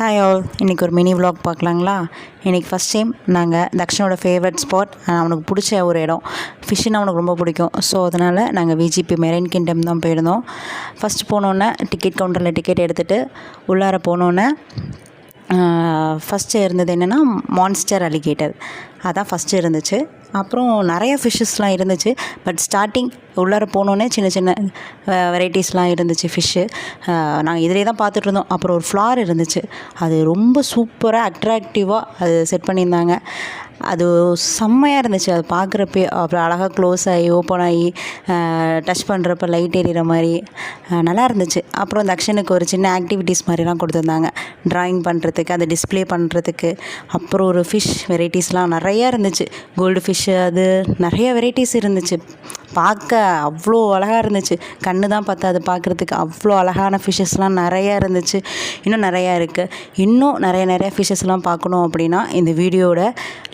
Hi all, இன்றைக்கி ஒரு mini vlog பார்க்கலாங்களா. இன்றைக்கி ஃபஸ்ட் டைம் நாங்கள் தக்ஷனோட ஃபேவரட் ஸ்பாட், அவனுக்கு பிடிச்ச ஒரு இடம், ஃபிஷ்ஷுன்னு அவனுக்கு ரொம்ப பிடிக்கும். ஸோ அதனால் நாங்கள் விஜிபி மெரைன் கிங்டம் தான் போயிருந்தோம். ஃபஸ்ட்டு போனோன்னே டிக்கெட் கவுண்டரில் டிக்கெட் எடுத்துகிட்டு உள்ளார போனோன்னே ஃபஸ்ட்டு இருந்தது என்னென்னா மான்ஸ்டர் அலிகேட்டர், அதான் ஃபஸ்ட்டு இருந்துச்சு. அப்புறம் நிறைய ஃபிஷ்ஷஸ்லாம் இருந்துச்சு. பட் ஸ்டார்டிங் உள்ளார போனோன்னே சின்ன சின்ன வெரைட்டிஸ்லாம் இருந்துச்சு ஃபிஷ்ஷு. நாங்கள் இதிலே தான் பார்த்துட்ருந்தோம். அப்புறம் ஒரு ஃப்ளார் இருந்துச்சு, அது ரொம்ப சூப்பராக அட்ராக்டிவாக அது செட் பண்ணியிருந்தாங்க. அது செம்மையாக இருந்துச்சு. அது பார்க்குறப்பே அப்புறம் அழகாக க்ளோஸ் ஆகி ஓப்பன் ஆகி டச் பண்ணுறப்ப லைட் எரியிற மாதிரி நல்லா இருந்துச்சு. அப்புறம் தக்ஷனுக்கு ஒரு சின்ன ஆக்டிவிட்டீஸ் மாதிரிலாம் கொடுத்துருந்தாங்க, ட்ராயிங் பண்ணுறதுக்கு, அதை டிஸ்பிளே பண்ணுறதுக்கு. அப்புறம் ஒரு ஃபிஷ் வெரைட்டிஸ்லாம் நிறையா இருந்துச்சு. கோல்டு ஃபிஷ்ஷு, அது நிறைய வெரைட்டிஸ் இருந்துச்சு. பார்க்க அவ்வளோ அழகாக இருந்துச்சு. கண்ணு தான் பார்த்தா அது பார்க்குறதுக்கு அவ்வளோ அழகான ஃபிஷ்ஷஸ்லாம் நிறையா இருந்துச்சு. இன்னும் நிறையா இருக்குது. இன்னும் நிறைய ஃபிஷ்ஷஸ்லாம் பார்க்கணும் அப்படின்னா இந்த வீடியோட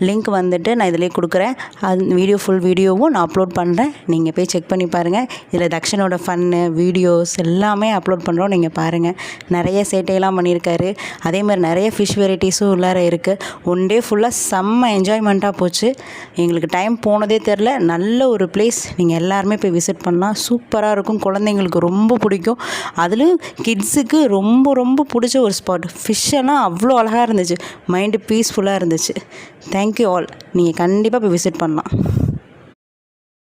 லிங்க் வந்துட்டு நான் இதிலே கொடுக்குறேன். அது ஃபுல் வீடியோவும் நான் அப்லோட் பண்ணுறேன். நீங்கள் போய் செக் பண்ணி பாருங்கள். இதில் தக்ஷனோட ஃபன்னு வீடியோஸ் எல்லாமே அப்லோட் பண்ணுறோம், நீங்கள் பாருங்கள். நிறைய சேட்டையெல்லாம் பண்ணியிருக்காரு. அதேமாதிரி நிறைய ஃபிஷ் வெரைட்டிஸும் உள்ளார இருக்குது. ஒன் டே ஃபுல்லாக செம்ம என்ஜாய்மெண்ட்டாக போச்சு. எங்களுக்கு டைம் போனதே தெரில. நல்ல ஒரு பிளேஸ், நீங்கள் எல்லாருமே போய் விசிட் பண்ணலாம். சூப்பராக இருக்கும். குழந்தைங்களுக்கு ரொம்ப பிடிக்கும். அதுலேயும் கிட்ஸுக்கு ரொம்ப பிடிச்ச ஒரு ஸ்பாட். ஃபிஷ்ஷெல்லாம் அவ்வளோ அழகாக இருந்துச்சு. மைண்டு பீஸ்ஃபுல்லாக இருந்துச்சு. Thank you all. நீங்கள் கண்டிப்பாக போய் விசிட் பண்ணலாம்.